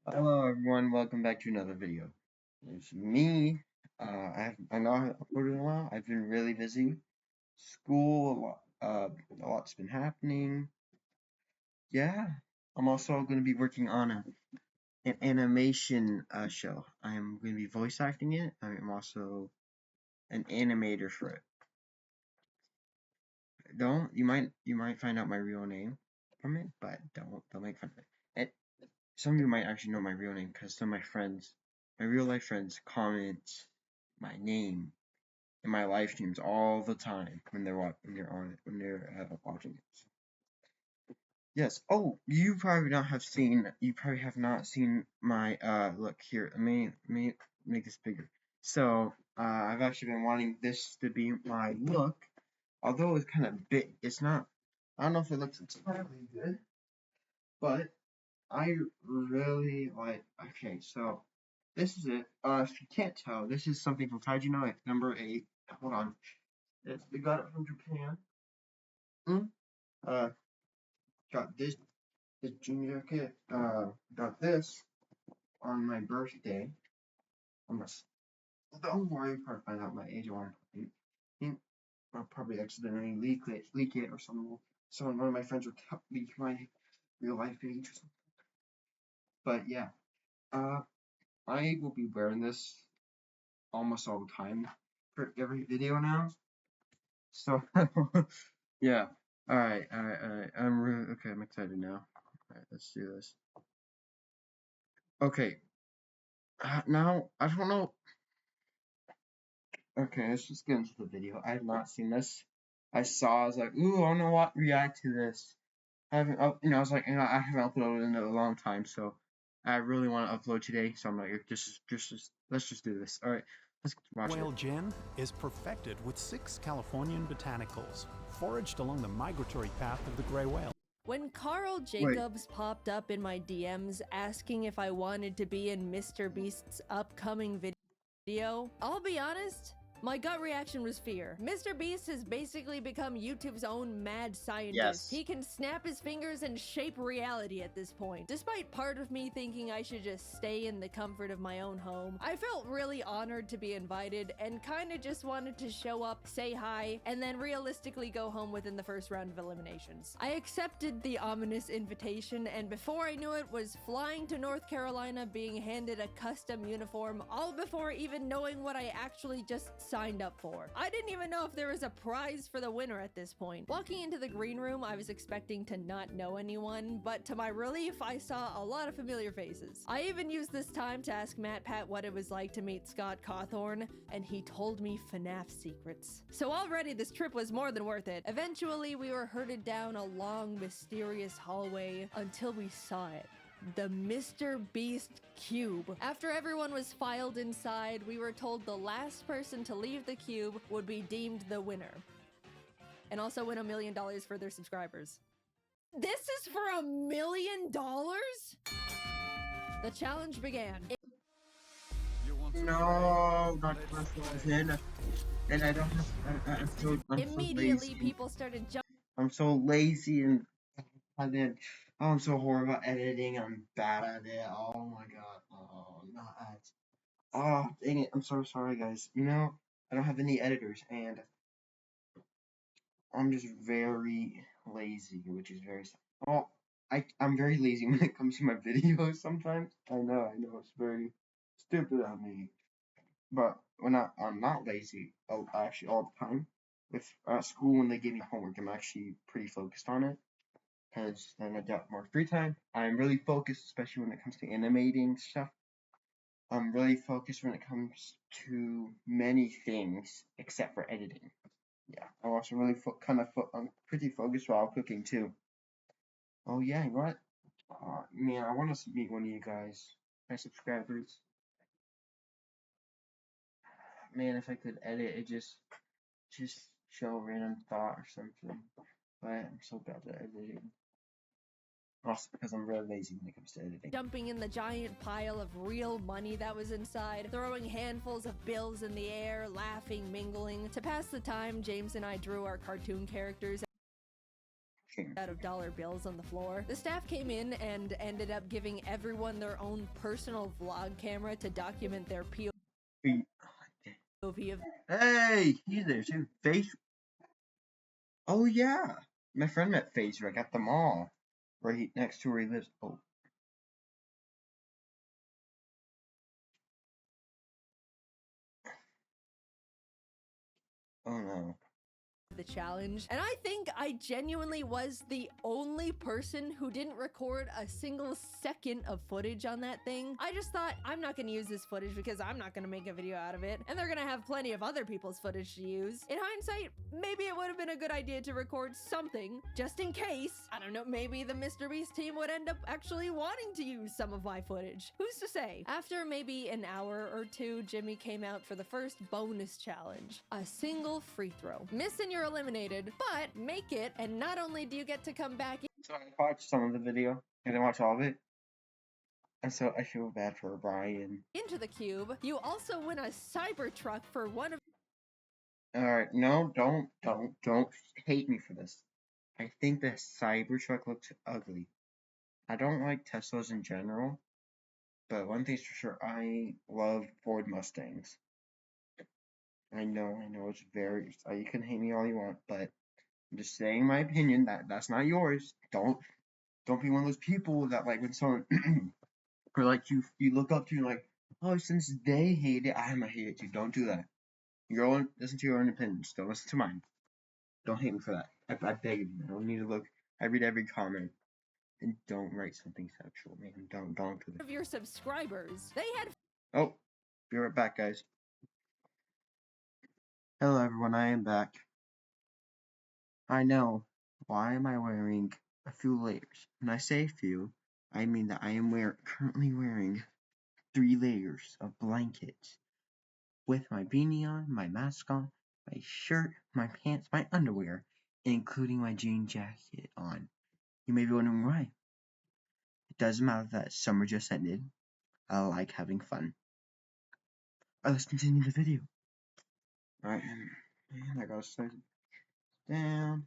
Hello everyone, welcome back to another video. It's me. I know I haven't uploaded in a while. I've been really busy. School, a lot's been happening. Yeah. I'm also going to be working on an animation show. I'm going to be voice acting it. I'm also an animator for it. You might find out my real name from it, but don't make fun of it. Some of you might actually know my real name because some of my friends, my real life friends, comment my name in my live streams all the time when they're watching it. Yes. Oh, you probably not have seen. You probably have not seen my look here. Let me make this bigger. So I've actually been wanting this to be my look, although it's kind of big. It's not. I don't know if it looks entirely good, but I really like. Okay, so this is it. If you can't tell, this is something from Taiji no number 8. Hold on. They got it from Japan. Mm? Uh, got this junior kit. Got this on my birthday. Don't worry, you probably find out my age. I think I'll probably accidentally leak it, or one of my friends would leak my real life age or something. But yeah, uh, I will be wearing this almost all the time for every video now. So yeah. All right. I'm really okay. I'm excited now. All right, let's do this. Okay. Now I don't know. Okay, let's just get into the video. I have not seen this. I was like, ooh, I don't know what react to this. I haven't I was like, I haven't uploaded in a long time, so I really want to upload today. So I'm like, let's just do this. All right, let's watch it. Whale gin is perfected with 6 Californian botanicals, foraged along the migratory path of the gray whale. When Carl Wait. Jacobs popped up in my DMs asking if I wanted to be in MrBeast's upcoming video, I'll be honest, my gut reaction was fear. MrBeast has basically become YouTube's own mad scientist. Yes. He can snap his fingers and shape reality at this point. Despite part of me thinking I should just stay in the comfort of my own home, I felt really honored to be invited and kinda just wanted to show up, say hi, and then realistically go home within the first round of eliminations. I accepted the ominous invitation, and before I knew it, was flying to North Carolina being handed a custom uniform, all before even knowing what I actually just signed up for. I didn't even know if there was a prize for the winner at this point. Walking into the green room, I was expecting to not know anyone, but to my relief, I saw a lot of familiar faces. I even used this time to ask MatPat what it was like to meet Scott Cawthorn, and he told me FNAF secrets. So already this trip was more than worth it. Eventually, we were herded down a long, mysterious hallway until we saw it. The MrBeast cube. After everyone was filed inside, we were told the last person to leave the cube would be deemed the winner. And also win $1 million for their subscribers. This is for $1 million? The challenge began. No, not personalized. And I don't have. I'm so Immediately, lazy. people started jumping. I'm so lazy and then I'm so horrible at editing. I'm bad at it. Oh my god. Oh, not ads. Oh, dang it. I'm so sorry, guys. I don't have any editors, and I'm just very lazy, which is very. Oh, I'm very lazy when it comes to my videos sometimes. I know, it's very stupid of me. But I'm not lazy, actually, all the time. With school, when they give me homework, I'm actually pretty focused on it. Because then I got more free time. I'm really focused, especially when it comes to animating stuff. I'm really focused when it comes to many things except for editing. Yeah, I'm also really I'm pretty focused while cooking too. Oh yeah, you know what? Man, I want to meet one of you guys, my subscribers. Man, if I could edit it, just show a random thought or something. But I'm so bad at editing. Also because I'm really lazy when it comes to editing. Jumping in the giant pile of real money that was inside, throwing handfuls of bills in the air, laughing, mingling. To pass the time, James and I drew our cartoon characters. king. Out of dollar bills on the floor. The staff came in and ended up giving everyone their own personal vlog camera to document their POV of Hey, he's there too. Face. Oh yeah, my friend met Phaser at the mall, next to where he lives. Oh. Oh no. the challenge, and I think I genuinely was the only person who didn't record a single second of footage on that thing. I just thought, I'm not gonna use this footage because I'm not gonna make a video out of it, and they're gonna have plenty of other people's footage to use. In hindsight, maybe it would have been a good idea to record something, just in case. I don't know, maybe the MrBeast team would end up actually wanting to use some of my footage. Who's to say? After maybe an hour or two, Jimmy came out for the first bonus challenge, a single free throw. Miss and you're eliminated, but make it, and not only do you get to come back So I watched some of the video. I didn't watch all of it. And so I feel bad for Brian. into the cube, you also win a Cybertruck for one of Alright, no, don't hate me for this. I think the Cybertruck looks ugly. I don't like Teslas in general, but one thing's for sure, I love Ford Mustangs. I know, it's very, you can hate me all you want, but I'm just saying my opinion, that's not yours. Don't be one of those people that, like, when someone, or like, you look up to, like, oh, since they hate it, I'm gonna hate it too. Don't do that. Listen to your own opinions. Don't listen to mine. Don't hate me for that. I beg of you. I don't need to look. I read every comment. And don't write something sexual, man. Don't do that. of your subscribers. They had Oh, be right back, guys. Hello, everyone. I am back. I know. Why am I wearing a few layers? When I say few, I mean that I am currently wearing 3 layers of blankets with my beanie on, my mask on, my shirt, my pants, my underwear, including my jean jacket on. You may be wondering why. It doesn't matter that summer just ended. I like having fun. Let's continue the video. Alright, and I gotta slow down.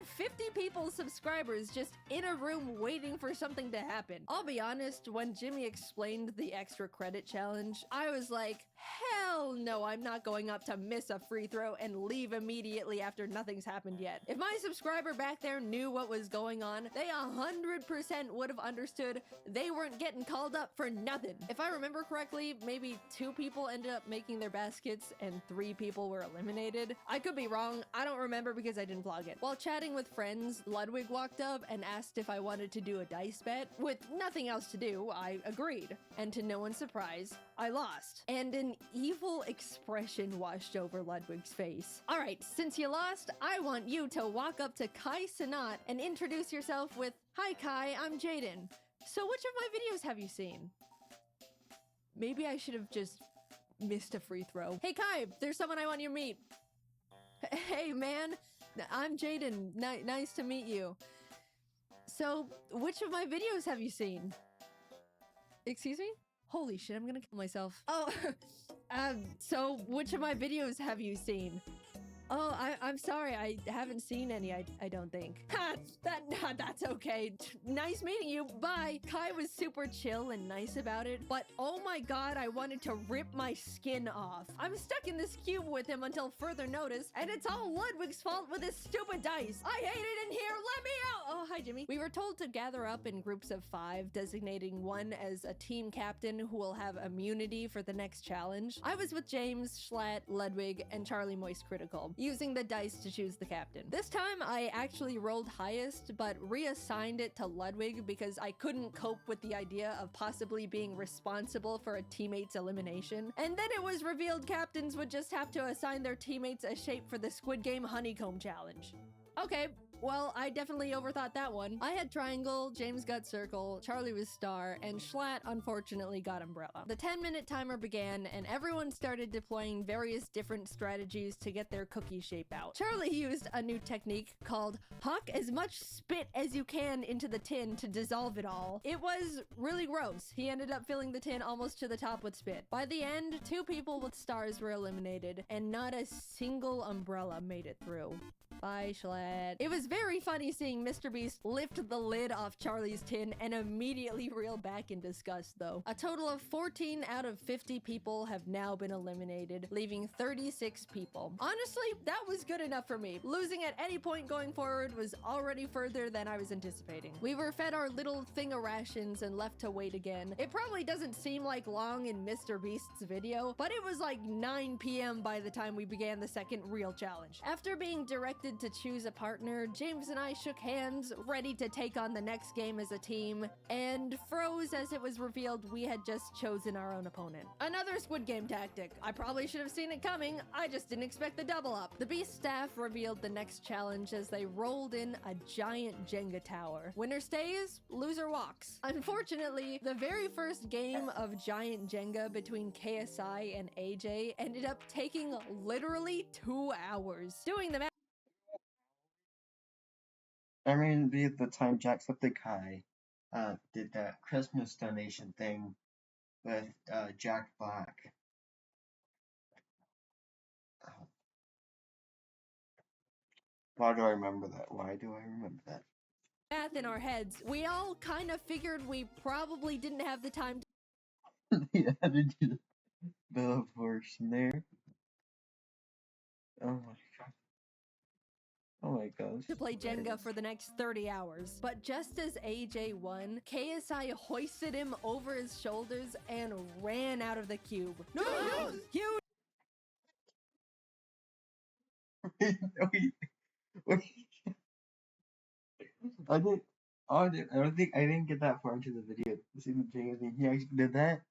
50 people's subscribers just in a room waiting for something to happen. I'll be honest, when Jimmy explained the extra credit challenge, I was like, hell no, I'm not going up to miss a free throw and leave immediately after nothing's happened yet. If my subscriber back there knew what was going on, they 100% would have understood they weren't getting called up for nothing. If I remember correctly, maybe 2 people ended up making their baskets and 3 people were eliminated. I could be wrong, I don't remember because I didn't vlog it. While chatting with friends, Ludwig walked up and asked if I wanted to do a dice bet. With nothing else to do, I agreed. And to no one's surprise, I lost. And an evil expression washed over Ludwig's face. Alright, since you lost, I want you to walk up to Kai Sanat and introduce yourself with, "Hi Kai, I'm Jaden. So which of my videos have you seen?" Maybe I should have just missed a free throw. "Hey Kai, there's someone I want you to meet." "Hey man, I'm Jaden. Nice to meet you. So, which of my videos have you seen?" Excuse me? Holy shit, I'm gonna kill myself. "Oh, so which of my videos have you seen?" "Oh, I'm sorry, I haven't seen any, I don't think." "Ha! That's okay. Nice meeting you, bye." Kai was super chill and nice about it, but oh my god, I wanted to rip my skin off. I'm stuck in this cube with him until further notice, and it's all Ludwig's fault with his stupid dice. I hate it in here, let me out! Oh, hi Jimmy. We were told to gather up in groups of 5, designating one as a team captain who will have immunity for the next challenge. I was with James, Schlatt, Ludwig, and Charlie Moist Critical, using the dice to choose the captain. This time, I actually rolled highest, but reassigned it to Ludwig because I couldn't cope with the idea of possibly being responsible for a teammate's elimination. And then it was revealed captains would just have to assign their teammates a shape for the Squid Game Honeycomb Challenge. Okay, well, I definitely overthought that one. I had triangle, James got circle, Charlie was star, and Schlatt unfortunately got umbrella. The 10-minute timer began, and everyone started deploying various different strategies to get their cookie shape out. Charlie used a new technique called huck as much spit as you can into the tin to dissolve it all. It was really gross. He ended up filling the tin almost to the top with spit. By the end, 2 people with stars were eliminated, and not a single umbrella made it through. Bye, Schlatt. It was very funny seeing MrBeast lift the lid off Charlie's tin and immediately reel back in disgust though. A total of 14 out of 50 people have now been eliminated, leaving 36 people. Honestly, that was good enough for me. Losing at any point going forward was already further than I was anticipating. We were fed our little thing of rations and left to wait again. It probably doesn't seem like long in MrBeast's video, but it was like 9 p.m. by the time we began the second real challenge. After being directed to choose a partner, James and I shook hands, ready to take on the next game as a team, and froze as it was revealed we had just chosen our own opponent. Another Squid Game tactic. I probably should have seen it coming, I just didn't expect the double up. The Beast staff revealed the next challenge as they rolled in a giant Jenga tower. Winner stays, loser walks. Unfortunately, the very first game of giant Jenga between KSI and AJ ended up taking literally 2 hours. Doing the math. I mean, the time Jacksepticeye did that Christmas donation thing with Jack Black. Why do I remember that? Why do I remember that? Math in our heads, we all kind of figured we probably didn't have the time Yeah, I did do the verse in there. Oh my god. Oh my gosh. to play Jenga for the next 30 hours. But just as AJ won, KSI hoisted him over his shoulders and ran out of the cube. No! Cube! Wait, wait. I didn't. I didn't get that far into the video. See the Jenga thing. He actually did that.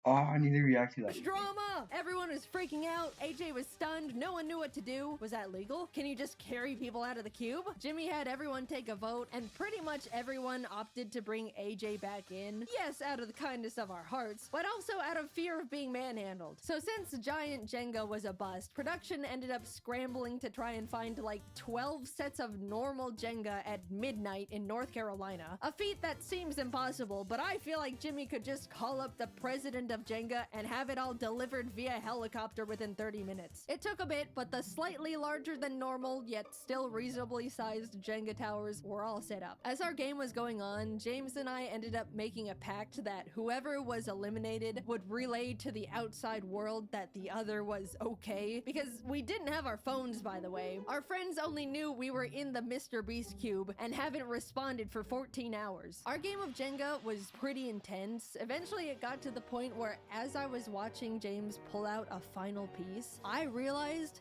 Oh, I need to react to that. Drama! Everyone was freaking out. AJ was stunned. No one knew what to do. Was that legal? Can you just carry people out of the cube? Jimmy had everyone take a vote, and pretty much everyone opted to bring AJ back in. Yes, out of the kindness of our hearts, but also out of fear of being manhandled. So since Giant Jenga was a bust, production ended up scrambling to try and find like 12 sets of normal Jenga at midnight in North Carolina. A feat that seems impossible, but I feel like Jimmy could just call up the president of Jenga and have it all delivered via helicopter within 30 minutes. It took a bit, but the slightly larger than normal, yet still reasonably sized Jenga towers were all set up. As our game was going on, James and I ended up making a pact that whoever was eliminated would relay to the outside world that the other was okay, because we didn't have our phones, by the way. Our friends only knew we were in the MrBeast cube and haven't responded for 14 hours. Our game of Jenga was pretty intense. Eventually it got to the point where as I was watching James pull out a final piece, I realized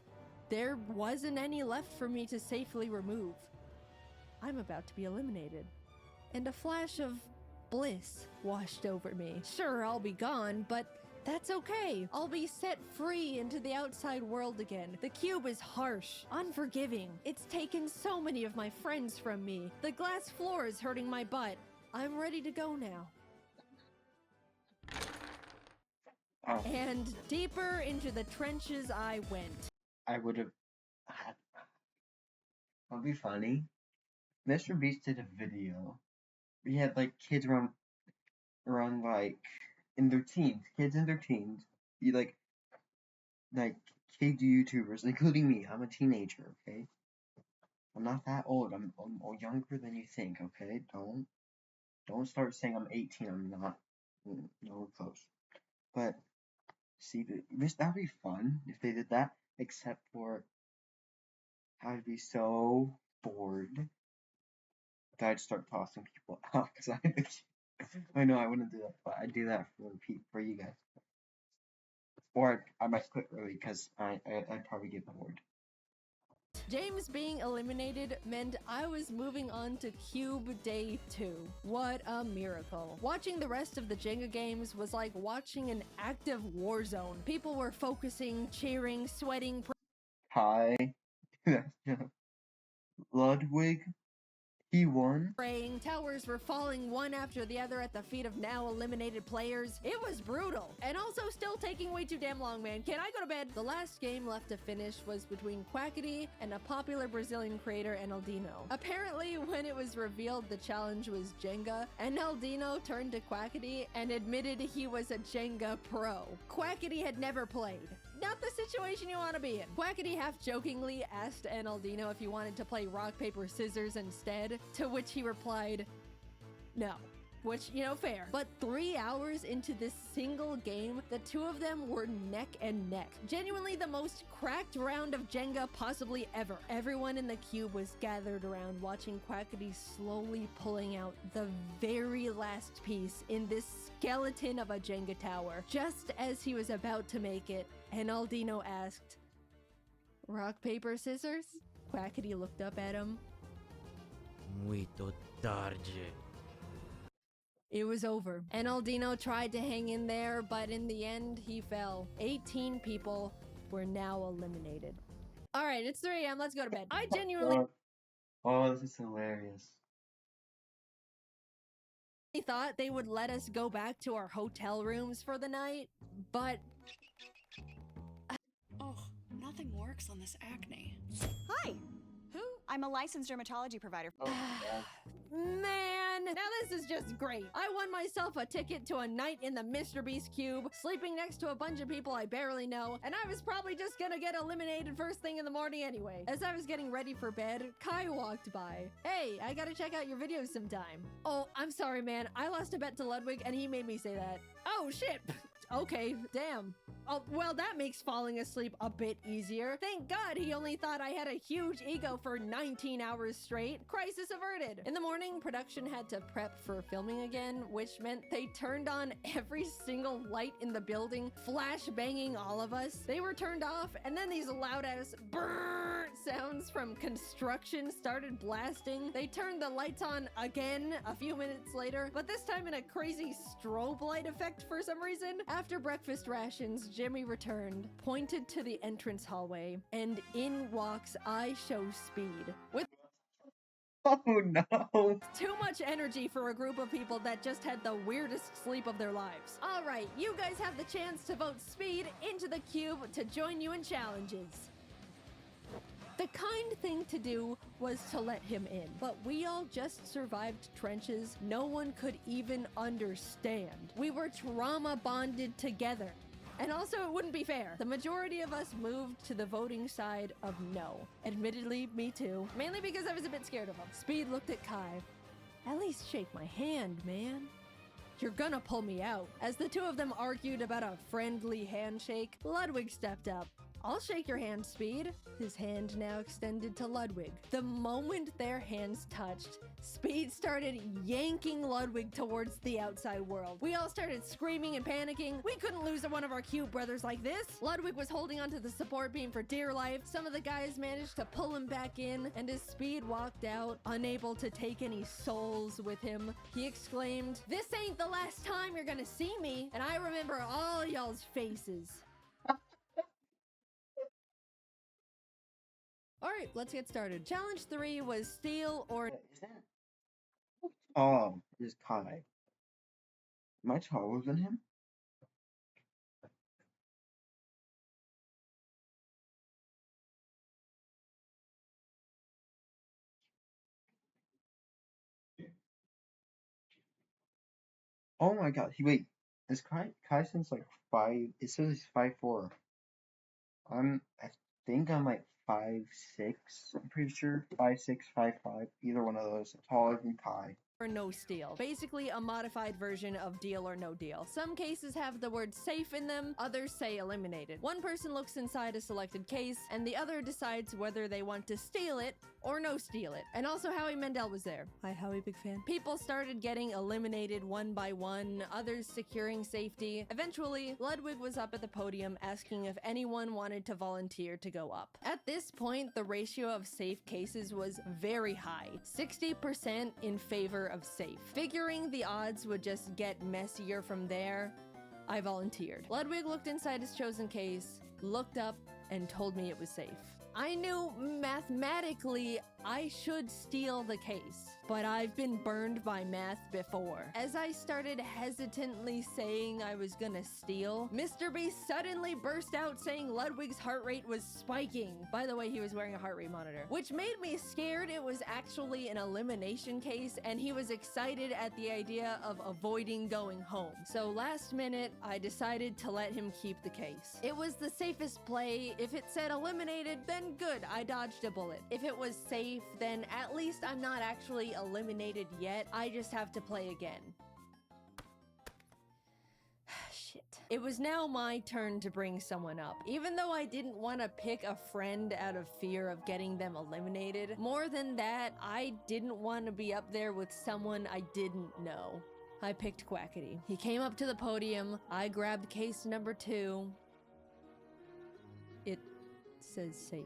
there wasn't any left for me to safely remove. I'm about to be eliminated. And a flash of bliss washed over me. Sure, I'll be gone, but that's okay. I'll be set free into the outside world again. The cube is harsh, unforgiving. It's taken so many of my friends from me. The glass floor is hurting my butt. I'm ready to go now. Oh, And deeper into the trenches I went. I would have. That'd be funny. MrBeast did a video. We had like kids around like in their teens, kids in their teens. You like kid YouTubers, including me. I'm a teenager. Okay, I'm not that old. I'm younger than you think. Okay, don't start saying I'm 18. I'm not. Nowhere close. But see, that'd be fun if they did that. Except for I'd be so bored that I'd start tossing people out because I know I wouldn't do that, but I'd do that for you guys. Or I might quit early because I'd probably get bored. James being eliminated meant I was moving on to Cube Day 2. What a miracle. Watching the rest of the Jenga games was like watching an active war zone. People were focusing, cheering, sweating, Hi, Ludwig. He won. praying. Towers were falling one after the other at the feet of now eliminated players. It was brutal. And also still taking way too damn long, man. Can I go to bed? The last game left to finish was between Quackity and a popular Brazilian creator, Enaldino. Apparently, when it was revealed the challenge was Jenga, Enaldino turned to Quackity and admitted he was a Jenga pro. Quackity had never played. not the situation you want to be in. Quackity half-jokingly asked Enaldino if he wanted to play rock, paper, scissors instead, to which he replied, no. Which, you know, fair. But 3 hours into this single game, the two of them were neck and neck. Genuinely the most cracked round of Jenga possibly ever. Everyone in the cube was gathered around watching Quackity slowly pulling out the very last piece in this skeleton of a Jenga tower. Just as he was about to make it, Enaldino asked, rock, paper, scissors? Quackity looked up at him. Muito tarde. It was over. Enaldino tried to hang in there, but in the end, he fell. 18 people were now eliminated. All right, it's 3 a.m. Let's go to bed. I genuinely Oh, this is hilarious. thought they would let us go back to our hotel rooms for the night, but Oh, nothing works on this acne. Hi. Who? I'm a licensed dermatology provider. Oh, yeah. man, now this is just great. I won myself a ticket to a night in the MrBeast cube, sleeping next to a bunch of people I barely know, and I was probably just gonna get eliminated first thing in the morning anyway. As I was getting ready for bed, Kai walked by. Hey, I gotta check out your videos sometime. Oh, I'm sorry, man. I lost a bet to Ludwig and he made me say that. Oh, shit. Okay, damn. Oh, well, that makes falling asleep a bit easier. Thank God he only thought I had a huge ego for 19 hours straight. Crisis averted. In the morning, production had to prep for filming again, which meant they turned on every single light in the building, flash banging all of us. They were turned off, and then these loud-ass brrrr sounds from construction started blasting. They turned the lights on again a few minutes later, but this time in a crazy strobe light effect for some reason. After breakfast rations, Jimmy returned, pointed to the entrance hallway, and in walks I Show Speed. With Oh no! too much energy for a group of people that just had the weirdest sleep of their lives. All right, you guys have the chance to vote Speed into the cube to join you in challenges. The kind thing to do was to let him in, but we all just survived trenches no one could even understand. We were trauma bonded together. And also, it wouldn't be fair. The majority of us moved to the voting side of no. Admittedly, me too. Mainly because I was a bit scared of him. Speed looked at Kai. At least shake my hand, man. You're gonna pull me out. As the two of them argued about a friendly handshake, Ludwig stepped up. I'll shake your hand, Speed. His hand now extended to Ludwig. The moment their hands touched, Speed started yanking Ludwig towards the outside world. We all started screaming and panicking. We couldn't lose one of our cute brothers like this. Ludwig was holding onto the support beam for dear life. Some of the guys managed to pull him back in, and as Speed walked out, unable to take any souls with him, he exclaimed, "This ain't the last time you're gonna see me, and I remember all y'all's faces." All right, let's get started. Challenge 3 was steal or... Is that? Oh, is Kai. Am I taller than him? Oh my god, wait. Is Kai since like 5, it says he's 5'4". I think I'm like 5'6", I'm pretty sure. 5'6", 5'5", either one of those. Taller than Kai. or no steal. Basically a modified version of deal or no deal. Some cases have the word safe in them, others say eliminated. One person looks inside a selected case, and the other decides whether they want to steal it or no steal it. And also Howie Mandel was there. Hi Howie, big fan. People started getting eliminated one by one, others securing safety. Eventually, Ludwig was up at the podium asking if anyone wanted to volunteer to go up. At this point, the ratio of safe cases was very high, 60% in favor of safe. Figuring the odds would just get messier from there, I volunteered. Ludwig looked inside his chosen case, looked up, and told me it was safe. I knew mathematically I should steal the case. but I've been burned by math before. As I started hesitantly saying I was gonna steal, MrBeast suddenly burst out saying Ludwig's heart rate was spiking. By the way, he was wearing a heart rate monitor, which made me scared it was actually an elimination case, and he was excited at the idea of avoiding going home. So last minute, I decided to let him keep the case. It was the safest play. If it said eliminated, then good, I dodged a bullet. If it was safe, then at least I'm not actually eliminated yet. I just have to play again. Shit. It was now my turn to bring someone up. Even though I didn't want to pick a friend out of fear of getting them eliminated, more than that, I didn't want to be up there with someone I didn't know. I picked Quackity. He came up to the podium. I grabbed case number 2. It says safe.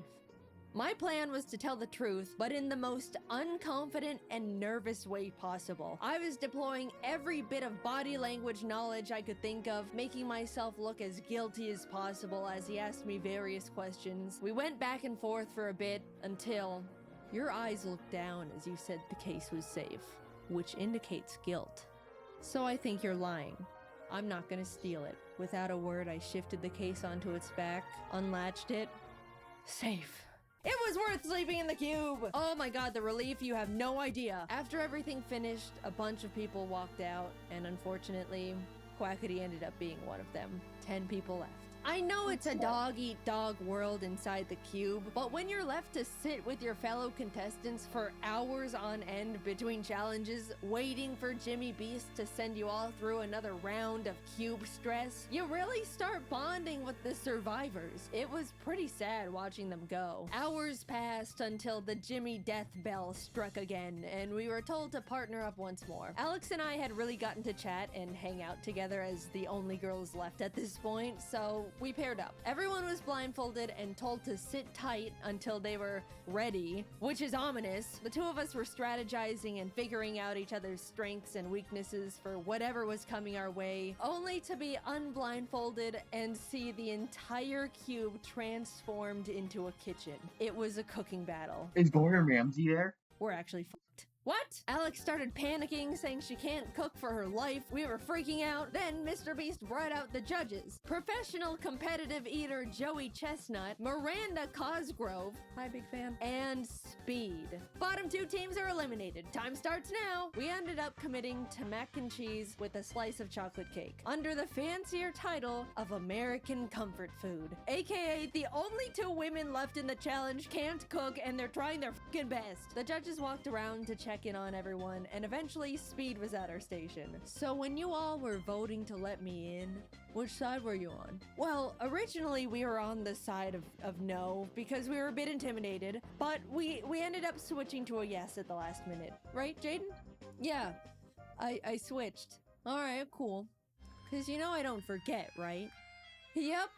My plan was to tell the truth, but in the most unconfident and nervous way possible. I was deploying every bit of body language knowledge I could think of, making myself look as guilty as possible as he asked me various questions. We went back and forth for a bit until your eyes looked down as you said the case was safe, which indicates guilt. So I think you're lying. I'm not gonna steal it. Without a word, I shifted the case onto its back, unlatched it. Safe. It was worth sleeping in the cube! Oh my god, the relief, you have no idea. After everything finished, a bunch of people walked out, and unfortunately, Quackity ended up being one of them. 10 people left. I know it's a dog-eat-dog world inside the cube, but when you're left to sit with your fellow contestants for hours on end between challenges, waiting for MrBeast to send you all through another round of cube stress, you really start bonding with the survivors. It was pretty sad watching them go. Hours passed until the Jimmy death bell struck again, and we were told to partner up once more. Alex and I had really gotten to chat and hang out together as the only girls left at this point, so we paired up. Everyone was blindfolded and told to sit tight until they were ready, which is ominous. The two of us were strategizing and figuring out each other's strengths and weaknesses for whatever was coming our way, only to be unblindfolded and see the entire cube transformed into a kitchen. It was a cooking battle. Is Gordon Ramsay there? We're actually fucked. What? Alex started panicking, saying she can't cook for her life. We were freaking out. Then MrBeast brought out the judges. Professional competitive eater Joey Chestnut, Miranda Cosgrove, hi big fan, and Speed. Bottom 2 teams are eliminated. Time starts now. We ended up committing to mac and cheese with a slice of chocolate cake, under the fancier title of American Comfort Food. AKA the only 2 women left in the challenge can't cook and they're trying their fucking best. The judges walked around to check in on everyone, and eventually Speed was at our station. So when you all were voting to let me in, which side were you on? Well, originally we were on the side of no, because we were a bit intimidated, but we ended up switching to a yes at the last minute. Right, Jaden? Yeah, I switched. Alright, cool. Cause you know I don't forget, right? Yep.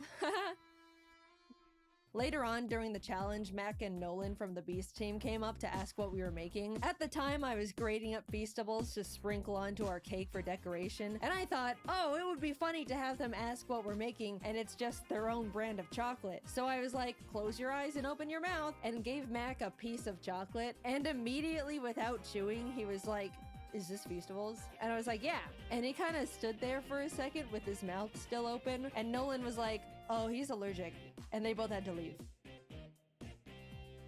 Later on during the challenge, Mac and Nolan from the Beast team came up to ask what we were making. At the time, I was grating up Feastables to sprinkle onto our cake for decoration, and I thought, oh, it would be funny to have them ask what we're making, and it's just their own brand of chocolate. So I was like, close your eyes and open your mouth, and gave Mac a piece of chocolate, and immediately without chewing, he was like, is this Feastables? And I was like, yeah. And he kind of stood there for a second with his mouth still open, and Nolan was like, oh, he's allergic. And they both had to leave.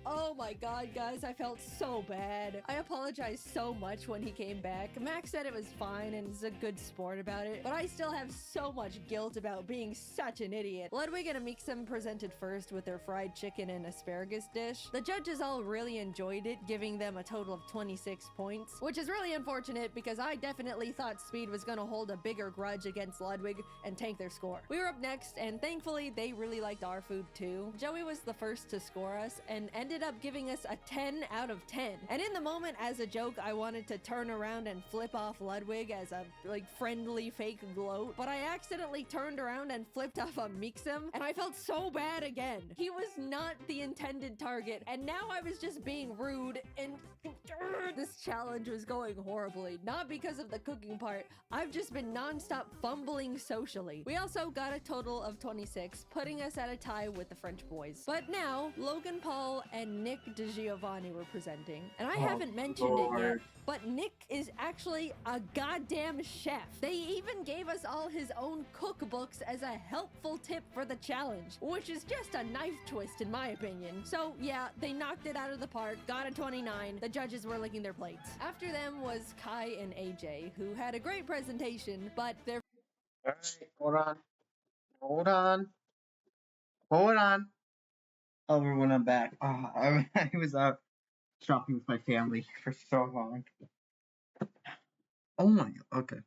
Oh my god, guys, I felt so bad. I apologized so much when he came back. Max said it was fine and is a good sport about it, but I still have so much guilt about being such an idiot. Ludwig and Amixem presented first with their fried chicken and asparagus dish. The judges all really enjoyed it, giving them a total of 26 points, which is really unfortunate because I definitely thought Speed was gonna hold a bigger grudge against Ludwig and tank their score. We were up next, and thankfully they really liked our food too. Joey was the first to score us and ended up giving us a 10 out of 10. And in the moment, as a joke, I wanted to turn around and flip off Ludwig as a friendly fake gloat, but I accidentally turned around and flipped off a Mixem, and I felt so bad again. He was not the intended target, and now I was just being rude, and this challenge was going horribly. Not because of the cooking part, I've just been non-stop fumbling socially. We also got a total of 26, putting us at a tie with the French boys. But now, Logan Paul and and Nick DiGiovanni were presenting. And I Oh, haven't mentioned it yet, Lord. but Nick is actually a goddamn chef. They even gave us all his own cookbooks as a helpful tip for the challenge, which is just a knife twist in my opinion. So yeah, they knocked it out of the park, got a 29. The judges were licking their plates. After them was Kai and AJ, who had a great presentation, but their Alright, hold on. Hold on. Hold on. Oh, everyone, I'm back. I was out shopping with my family for so long. Oh my god. Okay.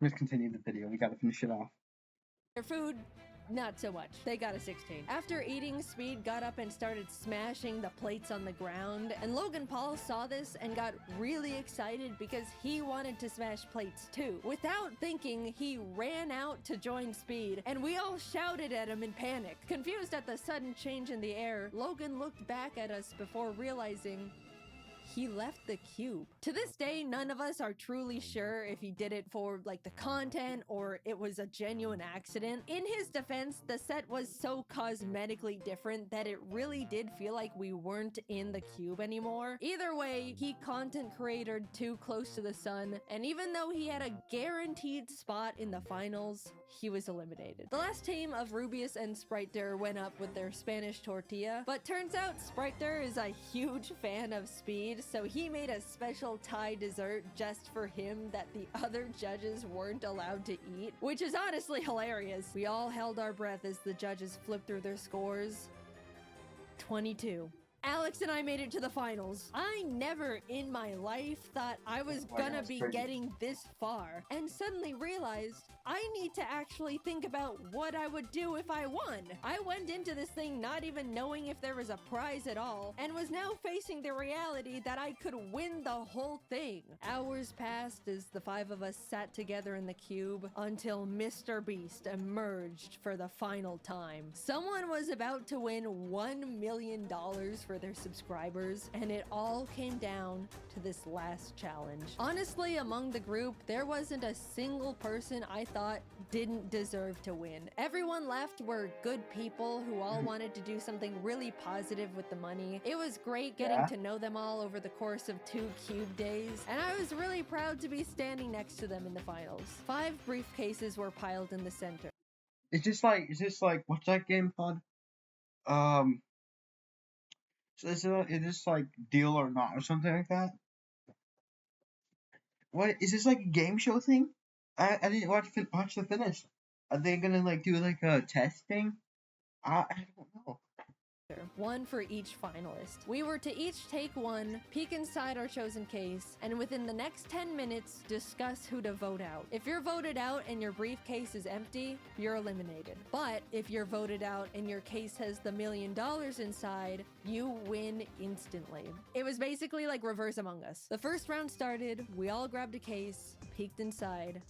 Let's continue the video. We gotta finish it off. Their food, not so much. They got a 16. After eating, Speed got up and started smashing the plates on the ground, and Logan Paul saw this and got really excited because he wanted to smash plates too. Without thinking, he ran out to join Speed, and we all shouted at him in panic. Confused at the sudden change in the air, Logan looked back at us before realizing he left the cube. To this day, none of us are truly sure if he did it for like the content or it was a genuine accident. In his defense, the set was so cosmetically different that it really did feel like we weren't in the cube anymore. Either way, he content created too close to the sun, and even though he had a guaranteed spot in the finals, he was eliminated. The last team of Rubius and Spriter went up with their Spanish tortilla, but turns out Spriter is a huge fan of Speed, so he made a special Thai dessert just for him that the other judges weren't allowed to eat, which is honestly hilarious. We all held our breath as the judges flipped through their scores. 22. Alex and I made it to the finals. I never in my life thought I was Oh my gonna God, be crazy. getting this far, and suddenly realized I need to actually think about what I would do if I won. I went into this thing not even knowing if there was a prize at all, and was now facing the reality that I could win the whole thing. Hours passed as the five of us sat together in the cube until MrBeast emerged for the final time. Someone was about to win $1 million for their subscribers, and it all came down to this last challenge. Honestly, among the group, there wasn't a single person I thought didn't deserve to win. Everyone left were good people who all wanted to do something really positive with the money. It was great getting Yeah. to know them all over the course of 2 cube days, and I was really proud to be standing next to them in the finals. 5 briefcases were piled in the center. Is this like what's that game called? So is this like Deal or Not or something like that? What is this like a game show thing? I didn't watch the finish. Are they gonna like do like a testing? I don't know. One for each finalist. We were to each take one, peek inside our chosen case, and within the next 10 minutes, discuss who to vote out. If you're voted out and your briefcase is empty, you're eliminated. But if you're voted out and your case has the $1 million inside, you win instantly. It was basically like reverse Among Us. The first round started, we all grabbed a case, peeked inside.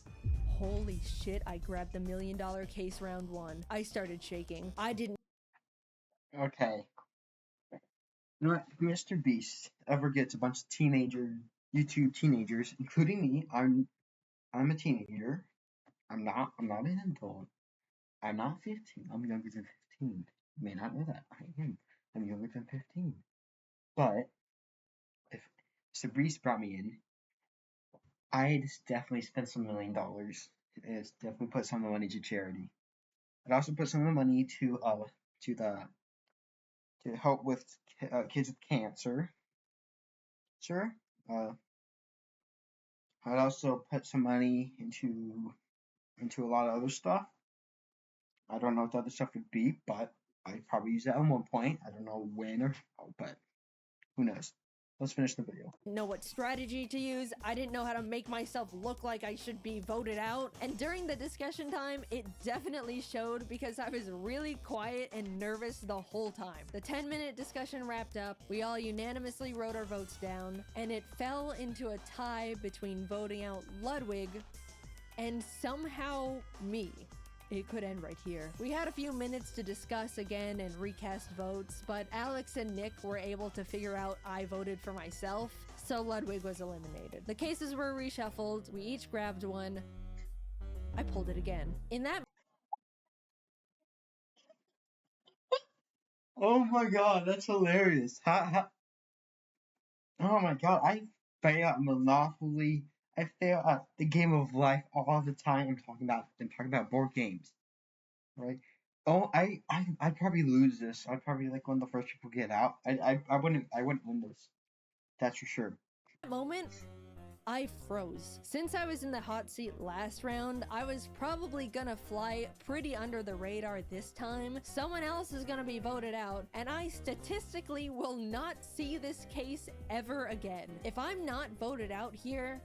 Holy shit, I grabbed the $1 million case round 1. I started shaking. I didn't Okay. You know what? If Mr. Beast ever gets a bunch of YouTube teenagers, including me, I'm a teenager. I'm not an adult. I'm not 15. I'm younger than 15. You may not know that. I am. I'm younger than 15. But if Mr. Beast brought me in, I'd definitely spend some $1 million. It's definitely put some of the money to charity. I'd also put some of the money to help with kids with cancer. Sure. I'd also put some money into a lot of other stuff. I don't know what the other stuff would be, but I'd probably use that at one point. I don't know when or how, but who knows. Let's finish the video. know what strategy to use. I didn't know how to make myself look like I should be voted out. And during the discussion time, it definitely showed because I was really quiet and nervous the whole time. The 10-minute discussion wrapped up. We all unanimously wrote our votes down, and it fell into a tie between voting out Ludwig and somehow me. It could end right here. We had a few minutes to discuss again and recast votes, but Alex and Nick were able to figure out I voted for myself, so Ludwig was eliminated. The cases were reshuffled, we each grabbed one. I pulled it again. In that Oh my god, that's hilarious. Oh my god, I fail at Monopoly. I fail at the game of life all the time. I'm talking about board games, right? Oh, I'd probably lose this. I'd probably like one of the first people get out. I wouldn't win this. That's for sure. Moment, I froze. Since I was in the hot seat last round, I was probably gonna fly pretty under the radar this time. Someone else is gonna be voted out, and I statistically will not see this case ever again. If I'm not voted out here,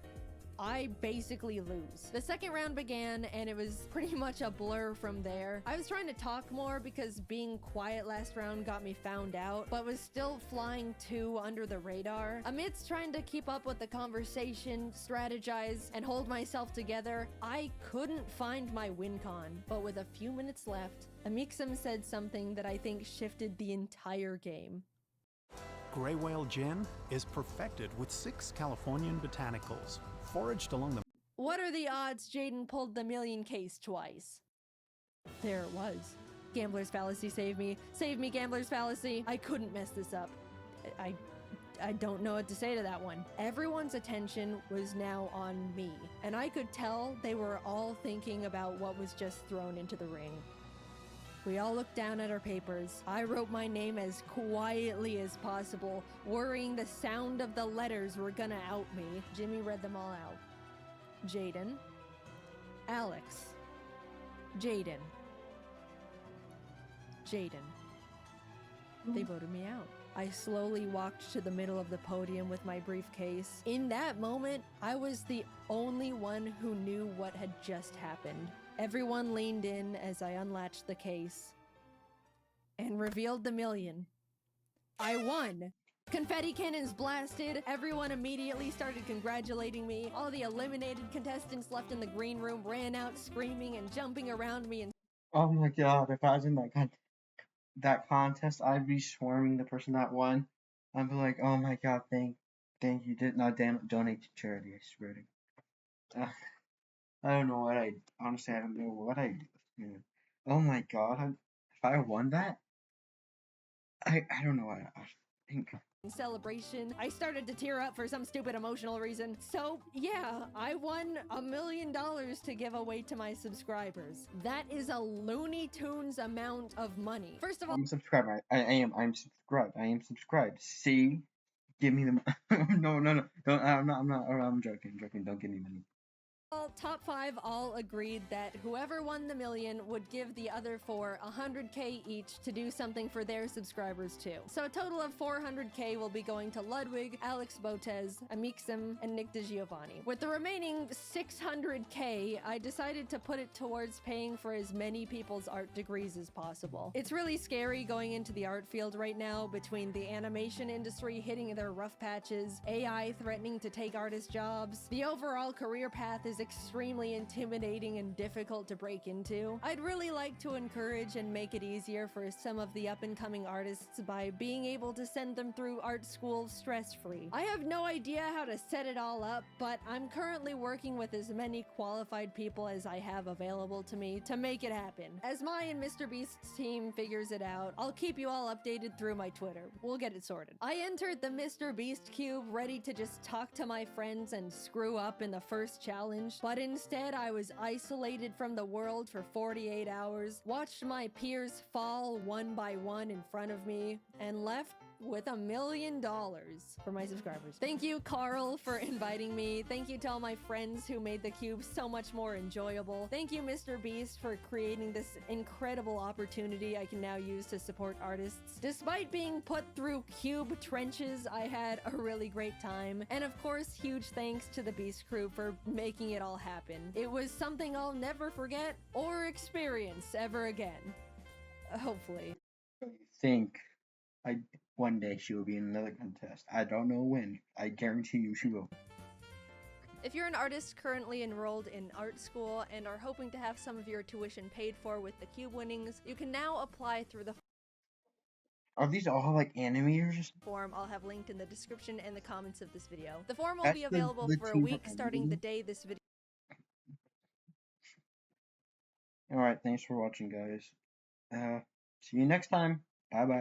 I basically lose. The second round began, and it was pretty much a blur from there. I was trying to talk more because being quiet last round got me found out, but was still flying too under the radar. Amidst trying to keep up with the conversation, strategize, and hold myself together, I couldn't find my win con. But with a few minutes left, Amixem said something that I think shifted the entire game. Gray Whale Gin is perfected with 6 Californian botanicals, foraged along the... What are the odds Jaden pulled the million case twice? There it was. Gambler's Fallacy saved me. Save me, Gambler's Fallacy. I couldn't mess this up. I don't know what to say to that one. Everyone's attention was now on me, and I could tell they were all thinking about what was just thrown into the ring. We all looked down at our papers. I wrote my name as quietly as possible, worrying the sound of the letters were gonna out me. Jimmy read them all out. Jaden. Alex. Jaden. Jaden. They voted me out. I slowly walked to the middle of the podium with my briefcase. In that moment, I was the only one who knew what had just happened. Everyone leaned in as I unlatched the case and revealed the million. I won! Confetti cannons blasted, everyone immediately started congratulating me. All the eliminated contestants left in the green room ran out screaming and jumping around me and Oh my god, if I was in that contest, I'd be swarming the person that won. I'd be like, oh my god, thank you. Did not donate to charity. I swear to. I don't know what honestly, I don't know what I do. Yeah. Oh my god, if I won that, I don't know what I think. celebration. I started to tear up for some stupid emotional reason. So yeah, I won $1 million to give away to my subscribers. That is a Looney Tunes amount of money. First of all, I'm subscribed. I'm subscribed. I am subscribed. See, give me the no. Don't. I'm joking. Don't give me money. top 5 all agreed that whoever won the million would give the other 4 $100K each to do something for their subscribers too. So a total of $400K will be going to Ludwig, Alex Botez, Amixem, and Nick DeGiovanni. With the remaining $600K, I decided to put it towards paying for as many people's art degrees as possible. It's really scary going into the art field right now between the animation industry hitting their rough patches, AI threatening to take artist jobs. The overall career path is extremely intimidating and difficult to break into. I'd really like to encourage and make it easier for some of the up-and-coming artists by being able to send them through art school stress-free. I have no idea how to set it all up, but I'm currently working with as many qualified people as I have available to me to make it happen. As my and MrBeast's team figures it out, I'll keep you all updated through my Twitter. We'll get it sorted. I entered the MrBeast cube ready to just talk to my friends and screw up in the first challenge, but instead I was isolated from the world for 48 hours, watched my peers fall one by one in front of me, and left with $1 million for my subscribers. Thank you, Carl, for inviting me. Thank you to all my friends who made the cube so much more enjoyable. Thank you, MrBeast, for creating this incredible opportunity I can now use to support artists. Despite being put through cube trenches, I had a really great time. And of course, huge thanks to the Beast crew for making it all happen. It was something I'll never forget or experience ever again. Hopefully. I think one day she will be in another contest. I don't know when. I guarantee you she will. If you're an artist currently enrolled in art school and are hoping to have some of your tuition paid for with the cube winnings, you can now apply through the Are these all like animators? form I'll have linked in the description and the comments of this video. The form will be available for a week starting the day this video. Alright, thanks for watching, guys. See you next time. Bye bye.